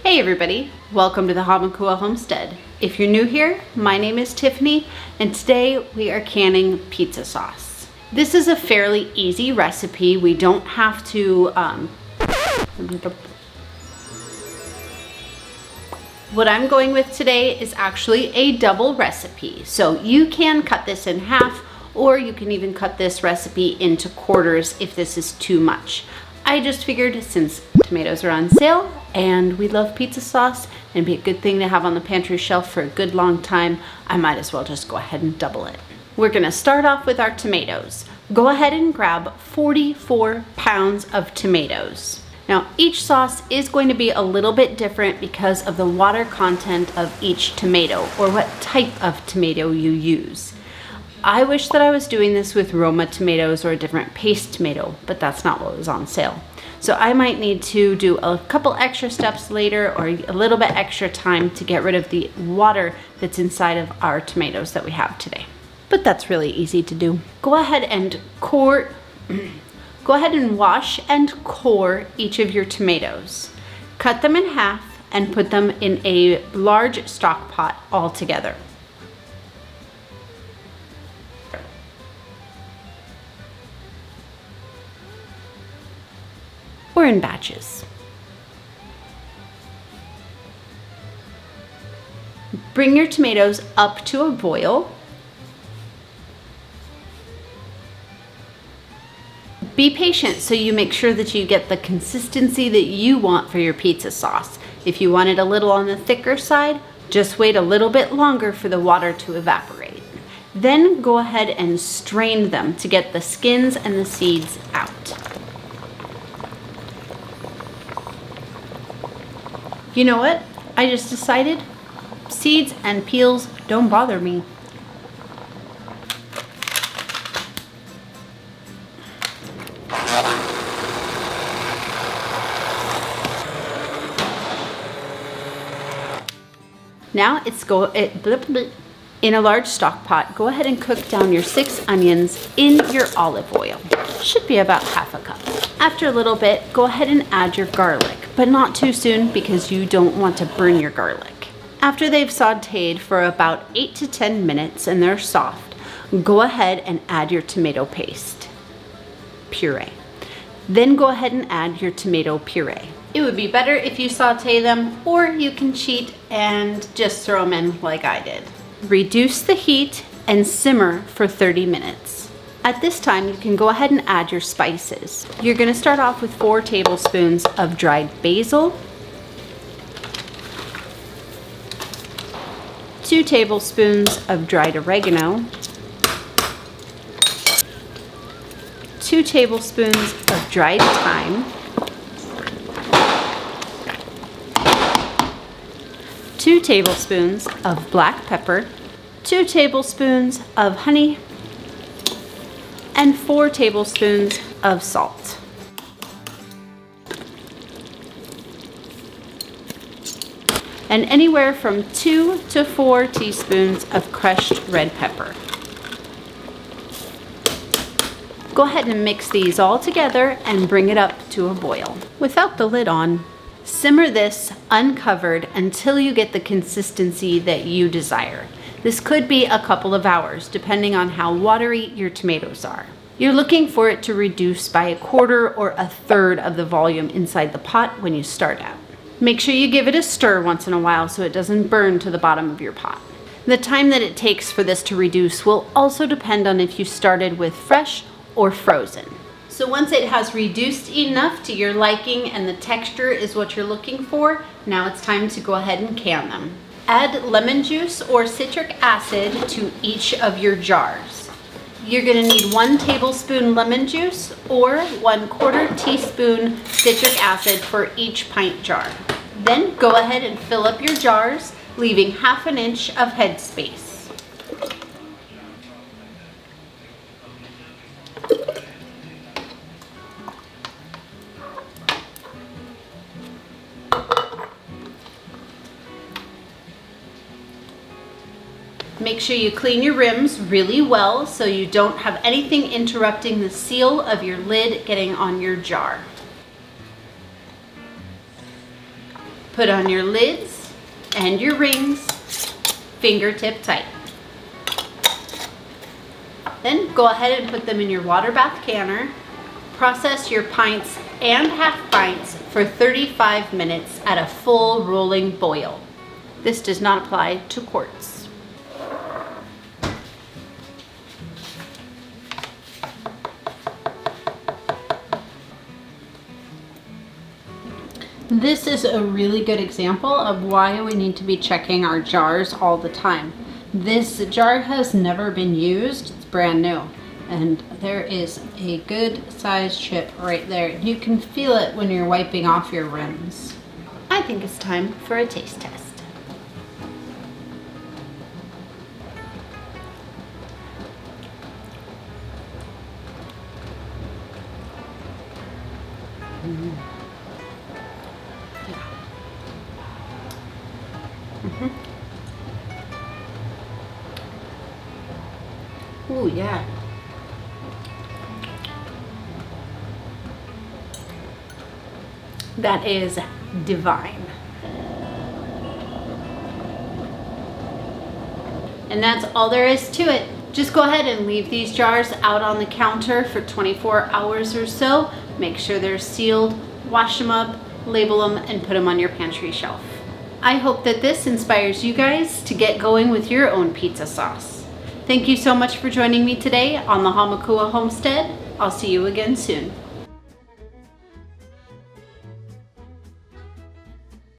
Hey everybody, welcome to the Hamakua Homestead. If you're new here, my name is Tiffany and today we are canning pizza sauce. This is a fairly easy recipe. We don't have to, what I'm going with today is actually a double recipe. So you can cut this in half or you can even cut this recipe into quarters if this is too much. I just figured since tomatoes are on sale and we love pizza sauce and it'd be a good thing to have on the pantry shelf for a good long time, I might as well just go ahead and double it. We're gonna start off with our tomatoes. Go ahead and grab 44 pounds of tomatoes. Now each sauce is going to be a little bit different because of the water content of each tomato or what type of tomato you use. I wish that I was doing this with Roma tomatoes or a different paste tomato, but that's not what was on sale. So I might need to do a couple extra steps later or a little bit extra time to get rid of the water that's inside of our tomatoes that we have today. But that's really easy to do. Go ahead and wash and core each of your tomatoes. Cut them in half and put them in a large stock pot all together. Or in batches. Bring your tomatoes up to a boil. Be patient so you make sure that you get the consistency that you want for your pizza sauce. If you want it a little on the thicker side, just wait a little bit longer for the water to evaporate. Then go ahead and strain them to get the skins and the seeds out. You know what? I just decided seeds and peels don't bother me. Now in a large stock pot, go ahead and cook down your 6 onions in your olive oil. Should be about half a cup. After a little bit, go ahead and add your garlic, but not too soon because you don't want to burn your garlic. After they've sauteed for about 8 to 10 minutes and they're soft, go ahead and add your tomato paste, puree. Then go ahead and add your tomato puree. It would be better if you saute them, or you can cheat and just throw them in like I did. Reduce the heat and simmer for 30 minutes. At this time, you can go ahead and add your spices. You're gonna start off with 4 tablespoons of dried basil, 2 tablespoons of dried oregano, 2 tablespoons of dried thyme, 2 tablespoons of black pepper, 2 tablespoons of honey, and 4 tablespoons of salt. And anywhere from 2 to 4 teaspoons of crushed red pepper. Go ahead and mix these all together and bring it up to a boil without the lid on. Simmer this uncovered until you get the consistency that you desire. This could be a couple of hours depending on how watery your tomatoes are. You're looking for it to reduce by a quarter or a third of the volume inside the pot when you start out. Make sure you give it a stir once in a while so it doesn't burn to the bottom of your pot. The time that it takes for this to reduce will also depend on if you started with fresh or frozen. So once it has reduced enough to your liking and the texture is what you're looking for, now it's time to go ahead and can them. Add lemon juice or citric acid to each of your jars. You're gonna need 1 tablespoon lemon juice or 1/4 teaspoon citric acid for each pint jar. Then go ahead and fill up your jars, leaving 1/2 inch of head space. Make sure you clean your rims really well so you don't have anything interrupting the seal of your lid getting on your jar. Put on your lids and your rings, fingertip tight. Then go ahead and put them in your water bath canner. Process your pints and half pints for 35 minutes at a full rolling boil. This does not apply to quarts. This is a really good example of why we need to be checking our jars all the time. This jar has never been used, it's brand new. And there is a good sized chip right there. You can feel it when you're wiping off your rims. I think it's time for a taste test. Ooh, yeah. That is divine. And that's all there is to it. Just go ahead and leave these jars out on the counter for 24 hours or so. Make sure they're sealed, wash them up, label them, and put them on your pantry shelf. I hope that this inspires you guys to get going with your own pizza sauce. Thank you so much for joining me today on the Hamakua Homestead. I'll see you again soon.